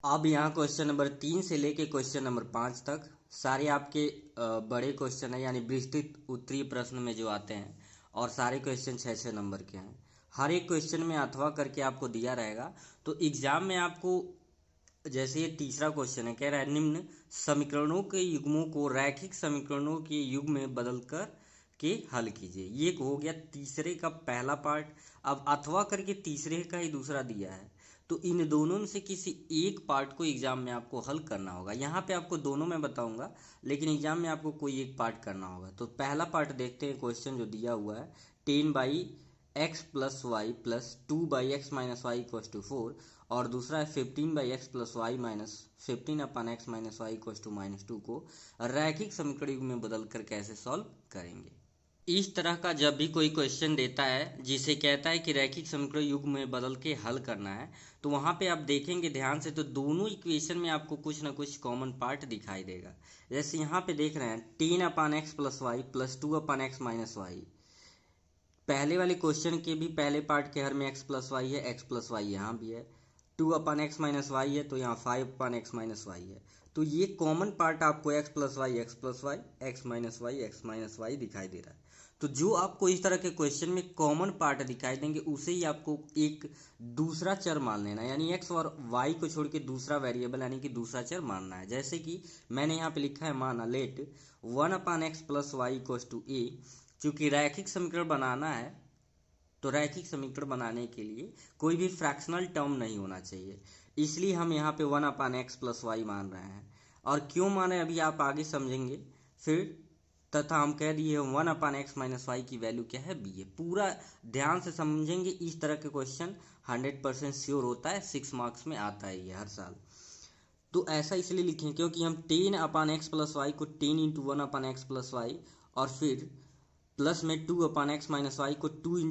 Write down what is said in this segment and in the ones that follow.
अब यहाँ question number 3 से लेके क्वेश्चन नंबर 5 तक सारे आपके बड़े क्वेश्चन है, यानी विस्तृत उत्तरीय प्रश्न में जो आते हैं, और सारे क्वेश्चन 6-6 नंबर के हैं। हर एक क्वेश्चन में अथवा करके आपको दिया रहेगा। तो एग्जाम में आपको जैसे ये तीसरा क्वेश्चन है, कह रहा है निम्न समीकरणों के युग्मों को रैखिक समीकरणों के युग में बदलकर के हल कीजिए। ये हो गया तीसरे का पहला पार्ट। अब अथवा करके तीसरे का ही दूसरा दिया है, तो इन दोनों में से किसी एक पार्ट को एग्जाम में आपको हल करना होगा। यहाँ पे आपको दोनों में बताऊंगा, लेकिन एग्जाम में आपको कोई एक पार्ट करना होगा। तो पहला पार्ट देखते हैं, क्वेश्चन जो दिया हुआ है 10/x+y+2/x-y=4, और दूसरा है 15/x+y-15/x-y=2 को रैखिक समीकरण युग में बदल कर कैसे सॉल्व करेंगे। इस तरह का जब भी कोई क्वेश्चन देता है जिसे कहता है कि रैखिक समीकरण युग में बदल के हल करना है, तो वहाँ पे आप देखेंगे ध्यान से तो दोनों इक्वेशन में आपको कुछ ना कुछ कॉमन पार्ट दिखाई देगा। जैसे यहाँ पे देख रहे हैं 10/x+y+2/x-y। पहले वाले क्वेश्चन के भी पहले पार्ट के हर में x+y है, x+y यहाँ भी है। 2/x-y है तो यहाँ 5/x-y है। तो ये कॉमन पार्ट आपको x+y x+y x-y दिखाई दे रहा है। तो जो आपको इस तरह के क्वेश्चन में कॉमन पार्ट दिखाई देंगे उसे ही आपको एक दूसरा चर मान लेना है, यानी x और y को छोड़ के दूसरा वेरिएबल यानी कि दूसरा चर मानना है। जैसे कि मैंने यहाँ पे लिखा है, माना लेट 1/x+y=a। चूंकि रैखिक समीकरण बनाना है, तो रैखिक समीकरण बनाने के लिए कोई भी फ्रैक्शनल टर्म नहीं होना चाहिए, इसलिए हम यहाँ पे 1/x+y मान रहे हैं। और क्यों माने अभी आप आगे समझेंगे फिर। तथा हम कह दिए 1/x-y की वैल्यू क्या है, b है। पूरा ध्यान से समझेंगे, इस तरह के क्वेश्चन 100% श्योर होता है, 6 मार्क्स में आता है ये हर साल। तो ऐसा इसलिए लिखें क्योंकि हम 10/x+y को 10 × 1/x+y और फिर प्लस में 2/x-y को 2 ×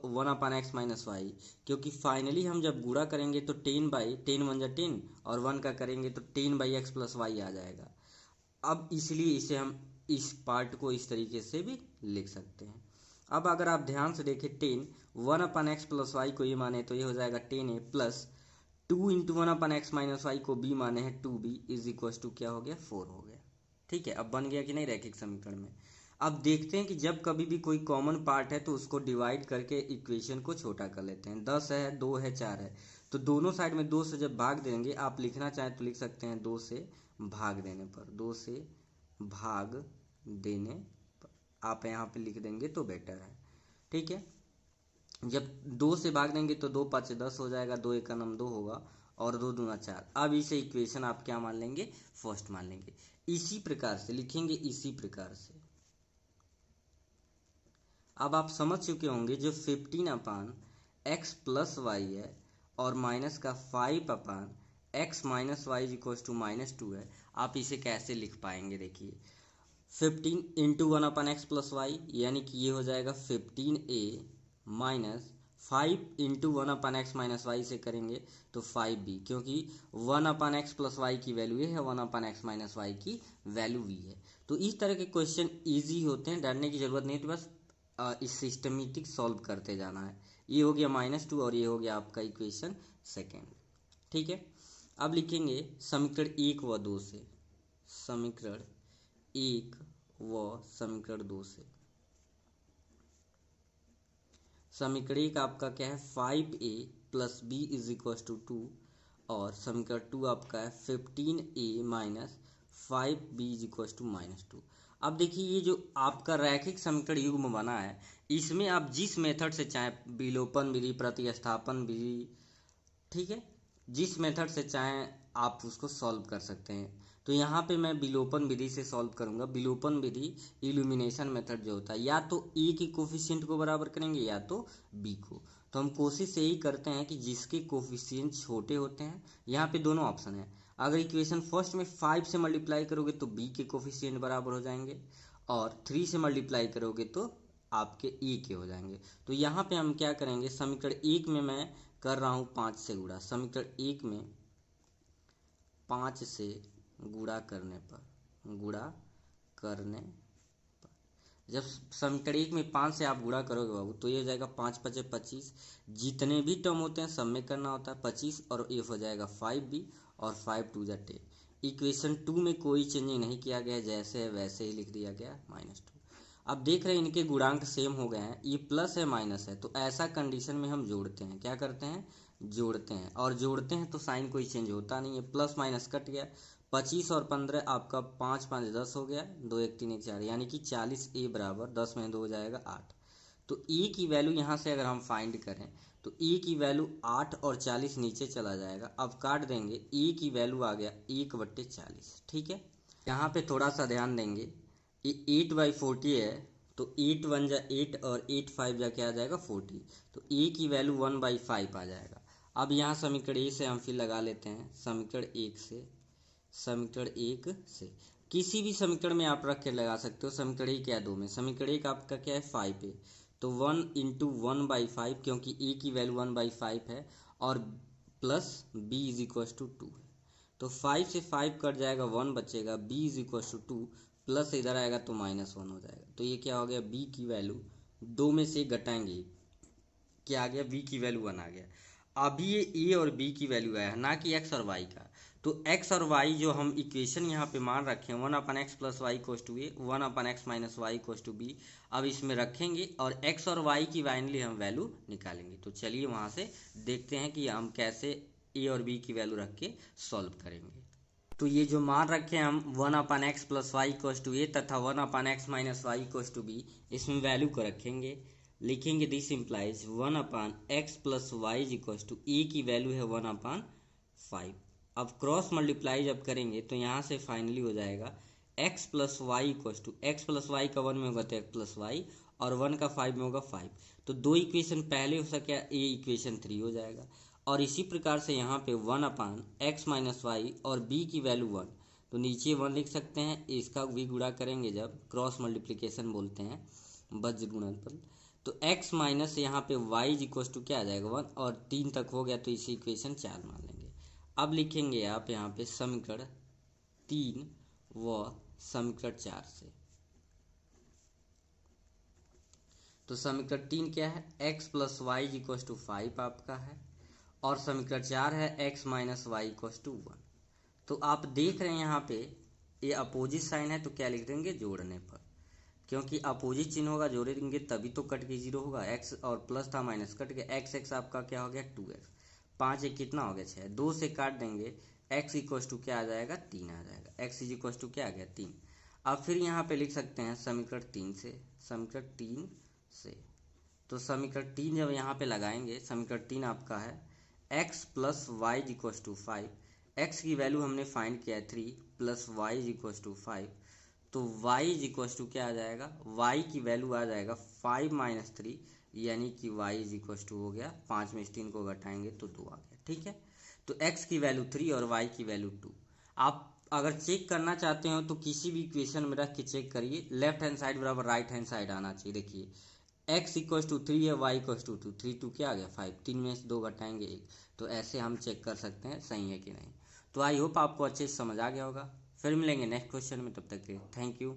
1/x-y, क्योंकि फाइनली हम जब गुणा करेंगे तो 10/10 1 10 और 1 का करेंगे तो 10/x+y आ जाएगा। अब इसलिए इसे हम इस पार्ट को इस तरीके से भी लिख सकते हैं। अब अगर आप ध्यान से देखें 1/x+y को ये माने तो ये हो जाएगा 10a प्लस 2 × 1/x-y को b माने हैं 2b इज इक्वल टू क्या हो गया, 4 हो गया। ठीक है, अब बन गया कि नहीं रैखिक समीकरण में। अब देखते हैं कि जब कभी भी कोई कॉमन पार्ट है तो उसको डिवाइड करके इक्वेशन को छोटा कर लेते हैं। 10 है, 2 है, 4 है, तो दोनों साइड में 2 से जब भाग देंगे, आप लिखना चाहें तो लिख सकते हैं 2 से भाग देने पर, 2 से भाग देने पर आप यहाँ पे लिख देंगे तो बेटर है। ठीक है, जब 2 से भाग देंगे तो 2 5 10 हो जाएगा, 2 1 9 2 होगा और 2 दूना 4। अब इसे इक्वेशन आप क्या मान लेंगे, फर्स्ट मान लेंगे। इसी प्रकार से लिखेंगे, इसी प्रकार से। अब आप समझ चुके होंगे जो 15/x+y है और माइनस का 5/x-y=-2 है, आप इसे कैसे लिख पाएंगे। देखिए 15 × 1/x+y यानी कि ये हो जाएगा 15a माइनस 5 × 1/x-y से करेंगे तो 5b, क्योंकि 1/x+y की वैल्यू ये है, 1/x-y की वैल्यू v है। तो इस तरह के क्वेश्चन इजी होते हैं, डरने की जरूरत नहीं है, तो बस इस सिस्टमेटिक सॉल्व करते जाना है। ये हो गया -2 और ये हो गया आपका इक्वेशन सेकेंड। ठीक है, अब लिखेंगे समीकरण 1 व 2 से, समीकरण 1 व समीकरण 2 से। समीकरण 1 आपका क्या है, 5a + b = 2 और समीकरण 2 आपका है 15a - 5b = -2। अब देखिए ये जो आपका रैखिक समीकरण युग्म बना है, इसमें आप जिस मेथड से चाहें, विलोपन विधि, प्रतिस्थापन विधि, ठीक है, जिस मेथड से चाहें आप उसको सॉल्व कर सकते हैं। तो यहाँ पे मैं विलोपन विधि से सॉल्व करूँगा। विलोपन विधि इल्यूमिनेशन मेथड जो होता है, या तो ए के कोफिशिएंट को बराबर करेंगे या तो बी को। तो हम कोशिश यही करते हैं कि जिसके कोफिशिएंट छोटे होते हैं, यहाँ पे दोनों ऑप्शन है। अगर इक्वेशन फर्स्ट में 5 से मल्टीप्लाई करोगे तो बी के कोफिशिएंट बराबर हो जाएंगे, और 3 से मल्टीप्लाई करोगे तो आपके ए के हो जाएंगे। तो यहाँ पे हम क्या करेंगे, समीकरण 1 में मैं कर रहा हूँ 5 से गुणा। समीकरण 1 में 5 से गुणा करने पर, जब समीकरण 1 में 5 से आप गुणा करोगे बाबू, तो ये हो जाएगा 5 × 5 = 25। जितने भी टर्म होते हैं सब में करना होता है 25, और ये हो जाएगा 5b और 5×2 10। इक्वेशन 2 में कोई चेंजिंग नहीं किया गया, जैसे है वैसे ही लिख दिया गया -2। अब देख रहे हैं इनके गुणांक सेम हो गए हैं, ये प्लस है माइनस है, तो ऐसा कंडीशन में हम जोड़ते हैं। क्या करते हैं? जोड़ते हैं। और जोड़ते हैं तो साइन कोई चेंज होता नहीं है, प्लस माइनस कट गया। 25 और 15 आपका 5 5 10 हो गया, 2 1 3 1 4, यानी कि 40A बराबर 10 में 2 हो जाएगा 8। तो ए की वैल्यू यहाँ से अगर हम फाइंड करें तो ए की वैल्यू 8 और 40 नीचे चला जाएगा। अब काट देंगे, ए की वैल्यू आ गया 1/40। ठीक है, यहाँ पे थोड़ा सा ध्यान देंगे, ये 8/40 है, तो 8 1 जा 8 और 8 5 जा क्या आ जाएगा 40, तो ए की वैल्यू 1/5 आ जाएगा। अब यहाँ समीकरण ए से हम फिर लगा लेते हैं, समीकरण 1 से किसी भी समीकरण में आप रख के लगा सकते हो। समीकरण 1 या 2 में, समीकरण 1 आपका क्या है 5 है, तो 1 × 1/5, क्योंकि ए की वैल्यू 1/5 है और प्लस b = 2 है, तो 5 से 5 कट जाएगा, 1 बचेगा, b = 2, प्लस इधर आएगा तो -1 हो जाएगा। तो ये क्या हो गया, b की वैल्यू 2 में से घटाएंगे, क्या आ गया, b की वैल्यू 1 आ गया। अभी ये a और b की वैल्यू आया है, ना कि x और y का। तो x और y जो हम इक्वेशन यहाँ पे मान रखे हैं 1/x + y = a, 1/x - y = b, अब इसमें रखेंगे और x और y की फाइनली हम वैल्यू निकालेंगे। तो चलिए वहाँ से देखते हैं कि हम कैसे a और b की वैल्यू रख के सॉल्व करेंगे। तो ये जो मान रखे हैं हम 1/x + y = a तथा 1/x - y = b, इसमें वैल्यू को रखेंगे, लिखेंगे this implies 1/x + y = a की वैल्यू है 1/5। अब क्रॉस मल्टीप्लाई जब करेंगे तो यहाँ से फाइनली हो जाएगा x + y = x + y का 1 में होगा तो x + y, और 1 का 5 में होगा 5, तो 2 इक्वेशन पहले हो सके, a इक्वेशन 3 हो जाएगा। और इसी प्रकार से यहाँ पे 1/x - y और b की वैल्यू 1, तो नीचे 1 लिख सकते हैं, इसका भी गुणा करेंगे जब क्रॉस मल्टीप्लिकेशन बोलते हैं, बज्र गुणनफल, तो x माइनस यहाँ पे y = क्या आ जाएगा 1, और 3 तक हो गया तो इसी इक्वेशन 4 मान लेंगे। अब लिखेंगे आप यहाँ पे समीकरण 3 व समीकरण 4 से। तो समीकरण 3 क्या है, x + y = 5 आपका है, और समीकरण 4 है x - y = 1। तो आप देख रहे हैं यहाँ पे ये अपोजिट साइन है, तो क्या लिख देंगे, जोड़ने पर, क्योंकि अपोजिट चिन्ह होगा, जोड़ेंगे तभी तो कट के 0 होगा। x और प्लस था माइनस कट गया, x आपका क्या हो गया 2x, 5 1 कितना हो गया 6, 2 से काट देंगे, x = क्या आ जाएगा 3 आ जाएगा, x = क्या आ गया 3। अब फिर यहाँ पे लिख सकते हैं समीकरण 3 से, तो समीकरण 3 जब यहाँ पे लगाएंगे, समीकरण 3 आपका है x + y = 5, x की वैल्यू हमने फाइंड किया है 3, प्लस y = 5, तो y = क्या आ जाएगा, y की वैल्यू आ जाएगा 5 - 3, यानी कि y = हो गया 5 में 3 को घटाएंगे तो 2 आ गया। ठीक है, तो x की वैल्यू 3 और y की वैल्यू 2। आप अगर चेक करना चाहते हो तो किसी भी इक्वेशन में रख के चेक करिए, लेफ्ट हैंड साइड बराबर राइट हैंड साइड आना चाहिए। देखिए x = 3 है, y = 2, 3 2 क्या आ गया 5, 3 में से 2 घटाएंगे 1, तो ऐसे हम चेक कर सकते हैं सही है कि नहीं। तो आई होप आपको अच्छे से समझ आ गया होगा। फिर मिलेंगे नेक्स्ट क्वेश्चन में, तब तक के थैंक यू।